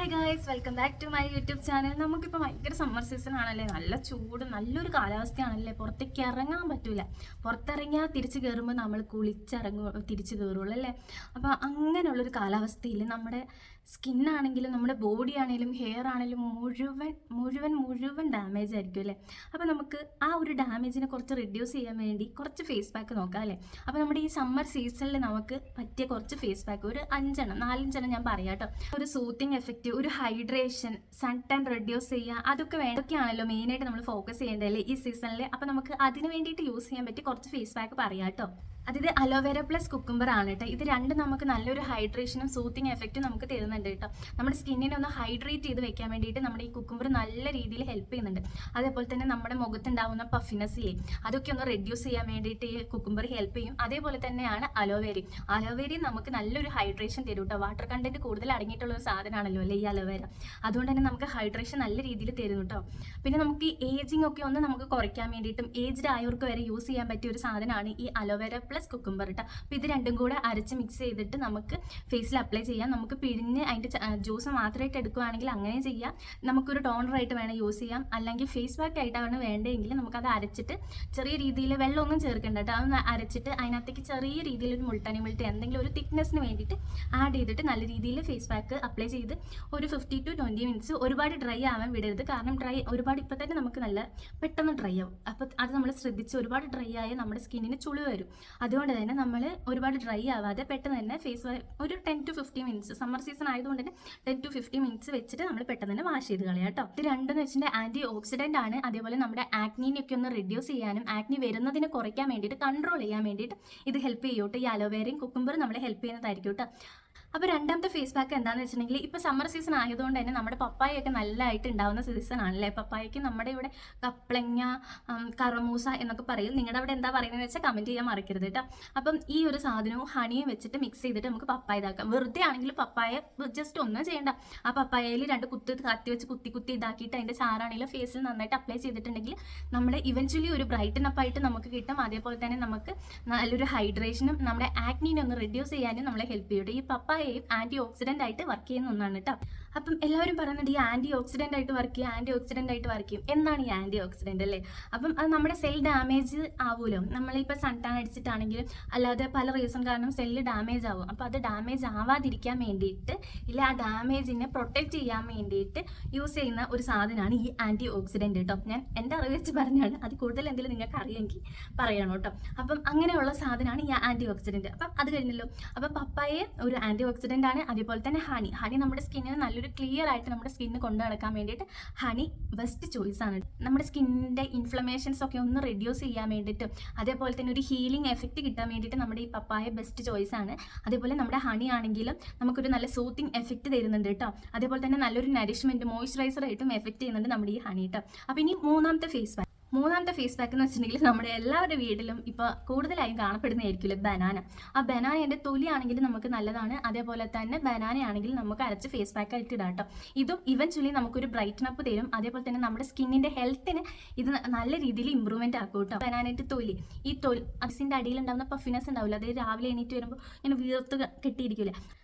Hi guys, welcome back to my YouTube channel. നമുക്കിപ്പോൾ ഭയങ്കര summer season ആണല്ലേ, നല്ല ചൂട്, നല്ലൊരു കാലാവസ്ഥയാണല്ലേ, പുറത്തേക്ക് ഇറങ്ങാൻ പറ്റൂല. പുറത്തിറങ്ങിയാൽ തിരിച്ചു കയറുമ്പോൾ നമ്മൾ തിരിച്ചു കയറുള്ളൂ അല്ലേ. അപ്പോൾ അങ്ങനെയുള്ളൊരു കാലാവസ്ഥയിൽ നമ്മുടെ സ്കിന്നാണെങ്കിലും നമ്മുടെ ബോഡി ആണെങ്കിലും ഹെയർ ആണെങ്കിലും മുഴുവൻ ഡാമേജ് ആയിരിക്കും അല്ലേ. അപ്പോൾ നമുക്ക് ആ ഒരു ഡാമേജിനെ കുറച്ച് റിഡ്യൂസ് ചെയ്യാൻ വേണ്ടി കുറച്ച് ഫേസ് പാക്ക് നോക്കാം അല്ലേ. അപ്പോൾ നമ്മുടെ ഈ സമ്മർ സീസണിൽ നമുക്ക് പറ്റിയ കുറച്ച് ഫേസ് പാക്ക് ഒരു 4-5 ഞാൻ പറയാം കേട്ടോ. ഒരു സൂത്തിങ് എഫക്റ്റ്, ഒരു ഹൈഡ്രേഷൻ, സൺ ടാൻ റെഡ്യൂസ് ചെയ്യുക, അതൊക്കെയാണല്ലോ മെയിനായിട്ട് നമ്മൾ ഫോക്കസ് ചെയ്യേണ്ടതല്ലേ ഈ സീസണിൽ. അപ്പോൾ നമുക്ക് അതിന് വേണ്ടിയിട്ട് യൂസ് ചെയ്യാൻ പറ്റിയ കുറച്ച് ഫേസ് പാക്ക് പറയാം കേട്ടോ. അതായത് അലോവേര പ്ലസ് കുക്കുംബർ ആണ് കേട്ടോ. ഇത് രണ്ടും നമുക്ക് നല്ലൊരു ഹൈഡ്രേഷനും സൂത്തിങ് എഫക്റ്റും നമുക്ക് തരുന്നുണ്ട് കേട്ടോ. നമ്മുടെ സ്കിന്നിനെ ഒന്ന് ഹൈഡ്രേറ്റ് ചെയ്ത് വെക്കാൻ വേണ്ടിയിട്ട് നമ്മുടെ ഈ കുക്കുംബർ നല്ല രീതിയിൽ ഹെൽപ്പ് ചെയ്യുന്നുണ്ട്. അതേപോലെ തന്നെ നമ്മുടെ മുഖത്തുണ്ടാവുന്ന പഫിനെസ്സില്ലേ, അതൊക്കെ ഒന്ന് റെഡ്യൂസ് ചെയ്യാൻ വേണ്ടിയിട്ട് ഈ കുക്കുംബർ ഹെൽപ്പ് ചെയ്യും. അതേപോലെ തന്നെയാണ് അലോവേരയും നമുക്ക് നല്ലൊരു ഹൈഡ്രേഷൻ തരും കേട്ടോ. വാട്ടർ കണ്ടന്റ് കൂടുതൽ അടങ്ങിയിട്ടുള്ള ഒരു സാധനമാണല്ലോ അല്ലേ ഈ അലോവേര. അതുകൊണ്ട് തന്നെ നമുക്ക് ഹൈഡ്രേഷൻ നല്ല രീതിയിൽ തരും കേട്ടോ. പിന്നെ നമുക്ക് ഈ ഏജിങ് ഒക്കെ ഒന്ന് നമുക്ക് കുറയ്ക്കാൻ വേണ്ടിയിട്ടും ഏജ്ഡ് ആയവർക്ക് വരെ യൂസ് ചെയ്യാൻ പറ്റിയ ഒരു സാധനമാണ് ഈ അലോവേര പ്ലസ് കുക്കുംബർ കേട്ടോ. അപ്പോൾ ഇത് രണ്ടും കൂടെ അരച്ച് മിക്സ് ചെയ്തിട്ട് നമുക്ക് ഫേസിൽ അപ്ലൈ ചെയ്യാം. നമുക്ക് പിഴിഞ്ഞ് അതിൻ്റെ ജ്യൂസ് മാത്രമായിട്ട് എടുക്കുകയാണെങ്കിൽ അങ്ങനെ ചെയ്യാം. നമുക്കൊരു ടോണറായിട്ട് വേണം യൂസ് ചെയ്യാം. അല്ലെങ്കിൽ ഫേസ് പാക്ക് ആയിട്ടാണ് വേണ്ടതെങ്കിൽ നമുക്കത് അരച്ചിട്ട് ചെറിയ രീതിയിൽ വെള്ളമൊന്നും ചേർക്കേണ്ട കേട്ടോ. അതൊന്ന് അരച്ചിട്ട് അതിനകത്തേക്ക് ചെറിയ രീതിയിൽ ഒരു മുൾട്ടാനി എന്തെങ്കിലും ഒരു തിക്നെസ്സിന് വേണ്ടിയിട്ട് ആഡ് ചെയ്തിട്ട് നല്ല രീതിയിൽ ഫേസ് പാക്ക് അപ്ലൈ ചെയ്ത് ഒരു 15 to 20 മിനിറ്റ്സ് ഒരുപാട് ഡ്രൈ ആവാൻ വിടരുത്. കാരണം ഒരുപാട് ഇപ്പം തന്നെ നമുക്ക് നല്ല പെട്ടെന്ന് ഡ്രൈ ആവും. അപ്പോൾ അത് നമ്മൾ ശ്രദ്ധിച്ച് ഒരുപാട് ഡ്രൈ ആയി നമ്മുടെ സ്കിന്നിന് ചുളിവ് വരും. അതുകൊണ്ട് തന്നെ നമ്മൾ ഒരുപാട് ഡ്രൈ ആവാതെ പെട്ടെന്ന് തന്നെ ഫേസ് ഒരു 10 to 15 മിനിറ്റ്സ്, സമ്മർ സീസൺ ആയതുകൊണ്ട് തന്നെ 10 to 15 മിനിറ്റ്സ് വെച്ചിട്ട് നമ്മൾ പെട്ടെന്ന് തന്നെ വാഷ് ചെയ്ത് കളയാം കേട്ടോ. ഇത് രണ്ടെന്ന് വെച്ചിട്ടുണ്ടെങ്കിൽ ആൻറ്റി ഓക്സിഡൻ്റ് ആണ്. അതേപോലെ നമ്മുടെ ആക്നീനൊക്കെ ഒന്ന് റിഡ്യൂസ് ചെയ്യാനും ആക്നി വരുന്നതിനെ കുറയ്ക്കാൻ വേണ്ടിയിട്ട് കൺട്രോൾ ചെയ്യാൻ വേണ്ടിയിട്ട് ഇത് ഹെൽപ്പ് ചെയ്യും കേട്ടോ. ഈ അലോവേരയും കുക്കുംബറും നമ്മളെ ഹെൽപ്പ് ചെയ്യുന്നതായിരിക്കും കേട്ടോ. അപ്പോൾ രണ്ടാമത്തെ ഫേസ് പാക്ക് എന്താണെന്ന് വെച്ചിട്ടുണ്ടെങ്കിൽ ഇപ്പോൾ സമ്മർ സീസൺ ആയതുകൊണ്ട് തന്നെ നമ്മുടെ പപ്പായൊക്കെ നല്ലതായിട്ട് ഉണ്ടാവുന്ന സീസൺ ആണല്ലേ. പപ്പായയ്ക്ക് നമ്മുടെ ഇവിടെ കപ്ലങ്ങ, കറമൂസ എന്നൊക്കെ പറയും. നിങ്ങളുടെ അവിടെ എന്താ പറയുന്നത് വെച്ചാൽ കമൻറ്റ് ചെയ്യാൻ മറക്കരുത് കേട്ടോ. അപ്പം ഈ ഒരു സാധനവും ഹണിയും വെച്ചിട്ട് മിക്സ് ചെയ്തിട്ട് നമുക്ക് പപ്പായ ഇതാക്കാം. വെറുതെ ആണെങ്കിൽ പപ്പായ ജസ്റ്റ് ഒന്നും ചെയ്യേണ്ട. ആ പപ്പായയിൽ 2 കുത്തി കത്തി വെച്ച് കുത്തി ഇതാക്കിയിട്ട് അതിൻ്റെ ചാറാണെങ്കിലും ഫേസിൽ നന്നായിട്ട് അപ്ലൈ ചെയ്തിട്ടുണ്ടെങ്കിൽ നമ്മുടെ ഇവൻച്വലി ഒരു ബ്രൈറ്റൻ അപ്പ് ആയിട്ട് നമുക്ക് കിട്ടും. അതേപോലെ തന്നെ നമുക്ക് നല്ലൊരു ഹൈഡ്രേഷനും നമ്മുടെ ആക്നീനെ ഒന്ന് റിഡ്യൂസ് ചെയ്യാനും നമ്മളെ ഹെൽപ്പ് ചെയ്യും. ഈ പപ്പായ ആന്റി ഓക്സിഡന്റ് ആയിട്ട് വർക്ക് ചെയ്യുന്ന ഒന്നാണ് കേട്ടോ. അപ്പം എല്ലാവരും പറയുന്നുണ്ട് ഈ ആന്റി ഓക്സിഡന്റ് ആയിട്ട് വർക്ക് ചെയ്യും. എന്താണ് ഈ ആന്റി ഓക്സിഡന്റ് അല്ലേ? അപ്പം അത് നമ്മുടെ സെൽ ഡാമേജ് ആവുമല്ലോ. നമ്മളിപ്പോൾ സൺ ടാൻ അടിച്ചിട്ടാണെങ്കിലും അല്ലാതെ പല റീസൺ കാരണം സെല്ല് ഡാമേജ് ആവും. അപ്പോൾ അത് ഡാമേജ് ആവാതിരിക്കാൻ വേണ്ടിയിട്ട് ഇല്ല, ആ ഡാമേജിനെ പ്രൊട്ടക്റ്റ് ചെയ്യാൻ വേണ്ടിയിട്ട് യൂസ് ചെയ്യുന്ന ഒരു സാധനമാണ് ഈ ആന്റി ഓക്സിഡന്റ് കേട്ടോ. ഞാൻ എൻ്റെ അറിവ് വെച്ച് പറഞ്ഞാണ്. അത് കൂടുതൽ എന്തെങ്കിലും നിങ്ങൾക്ക് അറിയാമെങ്കിൽ പറയണം കേട്ടോ. അപ്പം അങ്ങനെയുള്ള സാധനമാണ് ഈ ആന്റി ഓക്സിഡന്റ്. അപ്പം അത് കഴിഞ്ഞല്ലോ. അപ്പം പപ്പായ ഒരു ആന്റി ഓക്സിഡന്റ് ആണ്. അതേപോലെ തന്നെ ഹണി നമ്മുടെ സ്കിന്നിന് നല്ലൊരു ക്ലിയർ ആയിട്ട് നമ്മുടെ സ്കിന്നിന് കൊണ്ടു നടക്കാൻ വേണ്ടിയിട്ട് ഹണി ബെസ്റ്റ് ചോയ്സ് ആണ്. നമ്മുടെ സ്കിന്നിൻ്റെ ഇൻഫ്ലമേഷൻസ് ഒക്കെ ഒന്ന് റിഡ്യൂസ് ചെയ്യാൻ വേണ്ടിയിട്ട് അതേപോലെ തന്നെ ഒരു ഹീലിംഗ് എഫക്റ്റ് കിട്ടാൻ വേണ്ടിയിട്ട് നമ്മുടെ ഈ പപ്പായ ബെസ്റ്റ് ചോയ്സ് ആണ്. അതേപോലെ നമ്മുടെ ഹണി ആണെങ്കിലും നമുക്കൊരു നല്ല സൂത്തിങ് എഫക്റ്റ് തരുന്നുണ്ട് കേട്ടോ. അതേപോലെ തന്നെ നല്ലൊരു നറിഷ്മെൻറ്റ് മോയ്സ്ചറൈസർ ആയിട്ടും എഫക്റ്റ് ചെയ്യുന്നുണ്ട് നമ്മുടെ ഈ ഹണി കേട്ടോ. അപ്പോൾ ഇനി മൂന്നാമത്തെ ഫേസ് പാക്ക് എന്ന് വെച്ചിട്ടുണ്ടെങ്കിൽ നമ്മുടെ എല്ലാവരുടെ വീട്ടിലും ഇപ്പോൾ കൂടുതലായും കാണപ്പെടുന്നതായിരിക്കില്ല ബനാന. ആ ബനാനയുടെ തൊലിയാണെങ്കിൽ നമുക്ക് നല്ലതാണ്. അതേപോലെ തന്നെ ബനാനയാണെങ്കിൽ നമുക്ക് അരച്ച് ഫേസ് പാക്ക് ആയിട്ട് ഇടാം കേട്ടോ. ഇതും ഇവൻച്വലി നമുക്കൊരു ബ്രൈറ്റൻ അപ്പ് തരും. അതേപോലെ തന്നെ നമ്മുടെ സ്കിന്നിൻ്റെ ഹെൽത്തിന് ഇത് നല്ല രീതിയിൽ ഇമ്പ്രൂവ്മെൻറ്റ് ആക്കും കേട്ടോ. ബനാനയുടെ തൊലി, ഈ അതിൻ്റെ അടിയിലുണ്ടാകുന്ന പഫിനെസ് ഉണ്ടാവില്ല, അതായത് രാവിലെ എണീറ്റ് വരുമ്പോൾ ഇങ്ങനെ വീർത്ത് കെട്ടിയിരിക്കില്ല,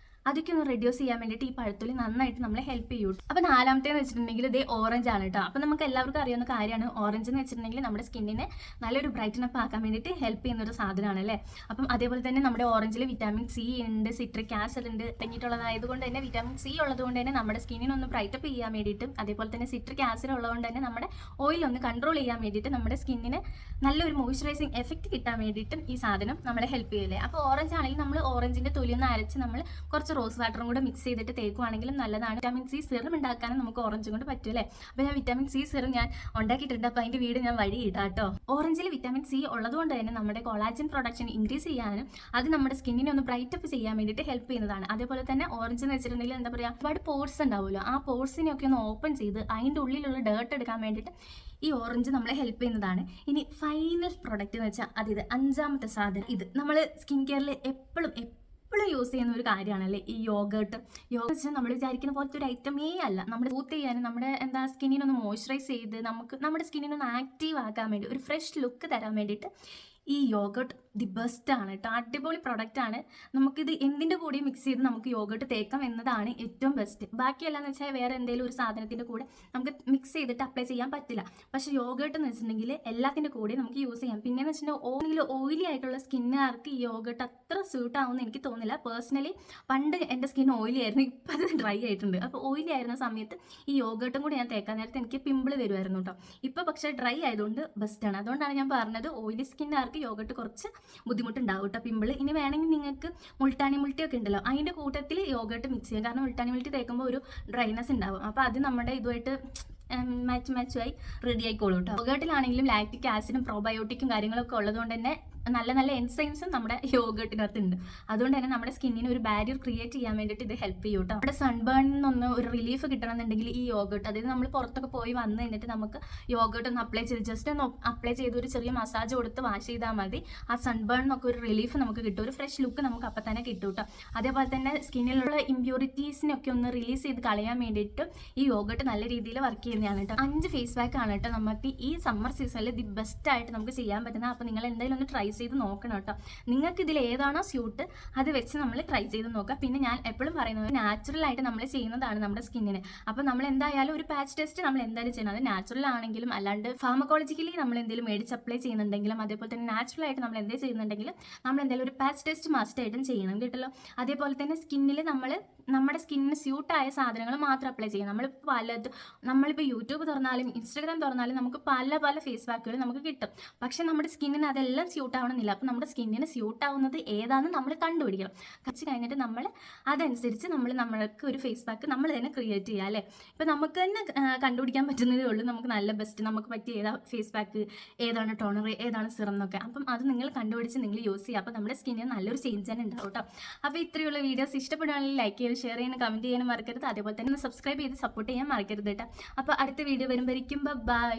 അതൊക്കെ ഒന്ന് റെഡ്യൂസ് ചെയ്യാൻ വേണ്ടിയിട്ട് ഈ പഴത്തൊലി നന്നായിട്ട് നമ്മളെ ഹെൽപ്പ് ചെയ്യും. അപ്പോൾ നാലാമത്തേന്ന് വെച്ചിട്ടുണ്ടെങ്കിൽ ഇതേ ഓറഞ്ച് ആണ് കേട്ടോ. അപ്പോൾ നമുക്ക് എല്ലാവർക്കും അറിയാവുന്ന കാര്യമാണ് ഓറഞ്ച് എന്ന് വെച്ചിട്ടുണ്ടെങ്കിൽ നമ്മുടെ സ്കിന്നിനെ നല്ലൊരു ബ്രൈറ്റൻ അപ്പ് ആക്കാൻ വേണ്ടിയിട്ട് ഹെൽപ്പ് ചെയ്യുന്ന ഒരു സാധനമാണ് അല്ലേ. അപ്പം അതേപോലെ തന്നെ നമ്മുടെ ഓറഞ്ചിൽ വിറ്റാമിൻ സി ഉണ്ട്, സിട്രിക് ആസിഡ് ഉണ്ട് അടങ്ങിയിട്ടുള്ളതായതുകൊണ്ട് തന്നെ വിറ്റാമിൻ സി ഉള്ളതുകൊണ്ട് തന്നെ നമ്മുടെ സ്കിന്നിനൊന്ന് ബ്രൈറ്റപ്പ് ചെയ്യാൻ വേണ്ടിയിട്ടും അതേപോലെ തന്നെ സിട്രിക് ആസിഡ് ഉള്ളതുകൊണ്ട് തന്നെ നമ്മുടെ ഓയിലൊന്ന് കൺട്രോൾ ചെയ്യാൻ വേണ്ടിയിട്ട് നമ്മുടെ സ്കിന്നിന് നല്ലൊരു മോയ്സ്ചറൈസിങ് എഫക്റ്റ് കിട്ടാൻ വേണ്ടിയിട്ടും ഈ സാധനം നമ്മളെ ഹെൽപ്പ് ചെയ്യില്ലേ. അപ്പോൾ ഓറഞ്ച് ആണെങ്കിൽ നമ്മൾ ഓറഞ്ചിൻ്റെ തൊലിയൊന്ന് അരച്ച് നമ്മൾ കുറച്ച് റോസ് വാട്ടറും കൂടെ മിക്സ് ചെയ്തിട്ട് തേക്കുവാണെങ്കിലും നല്ലതാണ്. വിറ്റാമിൻ സി സിറം ഉണ്ടാക്കാനും നമുക്ക് ഓറഞ്ച് കൊണ്ട് പറ്റും അല്ലേ. അപ്പോൾ ഞാൻ വിറ്റാമിൻ സി സിറം ഞാൻ ഉണ്ടാക്കിയിട്ടുണ്ട്. അപ്പോൾ അതിൻ്റെ വീട് ഞാൻ വഴി ഇടാം കേട്ടോ. ഓറഞ്ചിൽ വിറ്റാമിൻ സി ഉള്ളതുകൊണ്ട് തന്നെ നമ്മുടെ കൊളാജൻ പ്രൊഡക്ഷൻ ഇൻക്രീസ് ചെയ്യാനും അത് നമ്മുടെ സ്കിന്നിനെ ഒന്ന് ബ്രൈറ്റപ്പ് ചെയ്യാൻ വേണ്ടിയിട്ട് ഹെൽപ്പ് ചെയ്യുന്നതാണ്. അതേപോലെ തന്നെ ഓറഞ്ച് എന്ന് വെച്ചിട്ടുണ്ടെങ്കിൽ എന്താ പറയുക, ഒരുപാട് പോർസ് ഉണ്ടാവുമല്ലോ, ആ പോർസിനെയൊക്കെ ഒന്ന് ഓപ്പൺ ചെയ്ത് അതിൻ്റെ ഉള്ളിലുള്ള ഡേർട്ട് എടുക്കാൻ വേണ്ടിയിട്ട് ഈ ഓറഞ്ച് നമ്മളെ ഹെൽപ്പ് ചെയ്യുന്നതാണ്. ഇനി ഫൈനൽ പ്രൊഡക്റ്റ് എന്ന് വെച്ചാൽ ഇത് 5ാമത്തെ സാധനം. ഇത് നമ്മൾ സ്കിൻ കെയറിൽ എപ്പോഴും യൂസ് ചെയ്യുന്ന ഒരു കാര്യമാണല്ലേ ഈ യോഗേർട്ട്. വെച്ചാൽ നമ്മൾ വിചാരിക്കുന്ന പോലത്തെ ഒരു ഐറ്റമേ അല്ല. നമ്മുടെ സൂത്ത് ചെയ്യാനും നമ്മുടെ സ്കിന്നിനൊന്ന് മോയ്സ്ചറൈസ് ചെയ്ത് നമുക്ക് നമ്മുടെ സ്കിന്നിനൊന്ന് ആക്റ്റീവ് ആക്കാൻ വേണ്ടി ഒരു ഫ്രഷ് ലുക്ക് തരാൻ വേണ്ടിയിട്ട് ഈ യോഗേർട്ട് ദി ബെസ്റ്റ് ആണ് കേട്ടോ. അടിപൊളി പ്രൊഡക്റ്റ് ആണ്. നമുക്കിത് എന്തിൻ്റെ കൂടെയും മിക്സ് ചെയ്ത് നമുക്ക് യോഗട്ട് തേക്കാം എന്നതാണ് ഏറ്റവും ബെസ്റ്റ്. ബാക്കിയെല്ലാം എന്ന് വെച്ചാൽ വേറെ എന്തെങ്കിലും ഒരു സാധനത്തിൻ്റെ കൂടെ നമുക്ക് മിക്സ് ചെയ്തിട്ട് അപ്ലൈ ചെയ്യാൻ പറ്റില്ല. പക്ഷേ യോഗട്ട് എന്ന് വെച്ചിട്ടുണ്ടെങ്കിൽ എല്ലാത്തിൻ്റെ കൂടെ നമുക്ക് യൂസ് ചെയ്യാം. പിന്നെ എന്ന് വെച്ചിട്ടുണ്ടെങ്കിൽ ഓയിലി ആയിട്ടുള്ള സ്കിന്നുകാർക്ക് ഈ യോഗട്ട് അത്ര സ്യൂട്ട് ആവുമെന്ന് എനിക്ക് തോന്നുന്നില്ല. പേഴ്സണലി പണ്ട് എൻ്റെ സ്കിൻ ഓയിലി ആയിരുന്നു, ഇപ്പം അത് ഡ്രൈ ആയിട്ടുണ്ട്. അപ്പോൾ ഓയിലി ആയിരുന്ന സമയത്ത് ഈ യോഗട്ടും കൂടി ഞാൻ തേക്കാൻ നേരത്തെ എനിക്ക് പിമ്പിൾ വരുമായിരുന്നു കേട്ടോ. ഇപ്പോൾ പക്ഷേ ഡ്രൈ ആയതുകൊണ്ട് ബെസ്റ്റാണ്. അതുകൊണ്ടാണ് ഞാൻ പറഞ്ഞത് ഓയിലി സ്കിന്നുകാർക്ക് യോഗട്ട് കുറച്ച് ബുദ്ധിമുട്ടുണ്ടാവും കേട്ടോ, പിമ്പിൾ. ഇനി വേണമെങ്കിൽ നിങ്ങൾക്ക് മുൾട്ടാനി മുൾട്ടിയൊക്കെ ഉണ്ടല്ലോ, അതിൻ്റെ കൂട്ടത്തിൽ യോഗട്ട് മിക്സ് ചെയ്യാം. കാരണം മുൾട്ടാനി മുൾട്ടി തേക്കുമ്പോൾ ഒരു ഡ്രൈനെസ് ഉണ്ടാവും. അപ്പോൾ അത് നമ്മുടെ ഇതുമായിട്ട് മാച്ചായി റെഡി ആയിക്കോളൂ കേട്ടോ. യോഗട്ടിലാണെങ്കിലും ലാക്റ്റിക് ആസിഡും പ്രോബയോട്ടിക്കും കാര്യങ്ങളൊക്കെ ഉള്ളതുകൊണ്ട് തന്നെ നല്ല നല്ല എൻസൈംസും നമ്മുടെ യോഗട്ടിനകത്തുണ്ട്. അതുകൊണ്ട് തന്നെ നമ്മുടെ സ്കിന്നിന് ഒരു ബാരിയർ ക്രിയേറ്റ് ചെയ്യാൻ വേണ്ടിയിട്ട് ഇത് ഹെൽപ്പ് ചെയ്യും കേട്ടോ. നമ്മുടെ സൺബേണിൽ നിന്നൊന്ന് ഒരു റിലീഫ് കിട്ടണമെന്നുണ്ടെങ്കിൽ ഈ യോഗട്ട്, അതായത് നമ്മൾ പുറത്തൊക്കെ പോയി വന്ന് കഴിഞ്ഞിട്ട് നമുക്ക് യോഗട്ട് ഒന്ന് അപ്ലൈ ചെയ്ത് ജസ്റ്റ് ഒന്ന് അപ്ലൈ ചെയ്ത് ഒരു ചെറിയ മസാജ് കൊടുത്ത് വാഷ് ചെയ്താൽ മതി. ആ സൺബേണിനൊക്കെ ഒരു റിലീഫ് നമുക്ക് കിട്ടും, ഒരു ഫ്രഷ് ലുക്ക് നമുക്ക് അപ്പം തന്നെ കിട്ടും കേട്ടോ. അതേപോലെ തന്നെ സ്കിന്നിലുള്ള ഇമ്പ്യൂരിറ്റീസിനൊക്കെ ഒന്ന് റിലീസ് ചെയ്ത് കളയാൻ വേണ്ടിയിട്ട് ഈ യോഗട്ട് നല്ല രീതിയിൽ വർക്ക് ചെയ്യുന്നതാണ് കേട്ടോ. 5 ഫേസ് പാക്ക് ആണ് കേട്ടോ നമുക്ക് ഈ സമ്മർ സീസണിൽ ദി ബെസ്റ്റ് ആയിട്ട് നമുക്ക് ചെയ്യാൻ പറ്റുന്നത്. അപ്പോൾ നിങ്ങൾ എന്തായാലും ഒന്ന് ട്രൈ ചെയ്ത് നോക്കണം കേട്ടോ. നിങ്ങൾക്ക് ഇതിൽ ഏതാണോ സ്യൂട്ട് അത് വെച്ച് നമ്മൾ ട്രൈ ചെയ്ത് നോക്കുക. പിന്നെ ഞാൻ എപ്പോഴും പറയുന്നത് നാച്ചുറൽ ആയിട്ട് നമ്മൾ ചെയ്യുന്നതാണ് നമ്മുടെ സ്കിന്നിന്. അപ്പോൾ നമ്മൾ എന്തായാലും ഒരു പാച്ച് ടെസ്റ്റ് നമ്മൾ എന്തായാലും ചെയ്യണം. അത് നാച്ചുറൽ ആണെങ്കിലും അല്ലാണ്ട് ഫാർമക്കോളജിക്കലി നമ്മൾ എന്തെങ്കിലും മേടിച്ച് അപ്ലൈ ചെയ്യുന്നുണ്ടെങ്കിലും അതേപോലെ തന്നെ നാച്ചുറൽ ആയിട്ട് നമ്മൾ എന്തെങ്കിലും ചെയ്യുന്നുണ്ടെങ്കിലും നമ്മൾ എന്തായാലും ഒരു പാച്ച് ടെസ്റ്റ് മസ്റ്റ് ആയിട്ടും ചെയ്യണം കേട്ടല്ലോ. അതേപോലെ തന്നെ സ്കിന്നിൽ നമ്മുടെ സ്കിന്നിന് സ്യൂട്ടായ സാധനങ്ങൾ മാത്രം അപ്ലൈ ചെയ്യണം. നമ്മളിപ്പോൾ യൂട്യൂബ് തുറന്നാലും ഇൻസ്റ്റാഗ്രാം തുറന്നാലും നമുക്ക് പല പല ഫേസ് പാക്കുകൾ നമുക്ക് കിട്ടും. പക്ഷെ നമ്മുടെ സ്കിന്നിന് അതെല്ലാം സ്യൂട്ട് ആവണമെന്നില്ല. അപ്പോൾ നമ്മുടെ സ്കിന്നിന് സ്യൂട്ട് ആവുന്നത് ഏതാണെന്ന് നമ്മൾ കണ്ടുപിടിക്കണം. കുറച്ച് കഴിഞ്ഞിട്ട് നമ്മൾ അതനുസരിച്ച് നമ്മൾക്ക് ഒരു ഫേസ് പാക്ക് നമ്മൾ തന്നെ ക്രിയേറ്റ് ചെയ്യുക അല്ലേ. ഇപ്പോൾ നമുക്ക് തന്നെ കണ്ടുപിടിക്കാൻ പറ്റുന്നതേ ഉള്ളൂ നമുക്ക് നല്ല ബെസ്റ്റ്, നമുക്ക് പറ്റിയ ഏതാ ഫേസ് പാക്ക്, ഏതാണ് ടോണർ, ഏതാണ് സിറം എന്നൊക്കെ. അപ്പം അത് നിങ്ങൾ കണ്ടുപിടിച്ച് നിങ്ങൾ യൂസ് ചെയ്യുക. അപ്പോൾ നമ്മുടെ സ്കിന്നിന് നല്ലൊരു ചേഞ്ച് തന്നെ ഉണ്ടാവും കേട്ടോ. അപ്പോൾ ഇത്രയുള്ള വീഡിയോസ് ഇഷ്ടപ്പെടുകയാണെങ്കിൽ ലൈക്ക് ചെയ്യാനും ഷെയർ ചെയ്യാനും കമൻറ്റ് ചെയ്യാനും മറക്കരുത്. അതേപോലെ തന്നെ സബ്സ്ക്രൈബ് ചെയ്ത് സപ്പോർട്ട് ചെയ്യാൻ മറക്കരുത് കേട്ടോ. അപ്പോൾ അടുത്ത വീഡിയോ വരുമ്പോഴേക്കും ബൈ.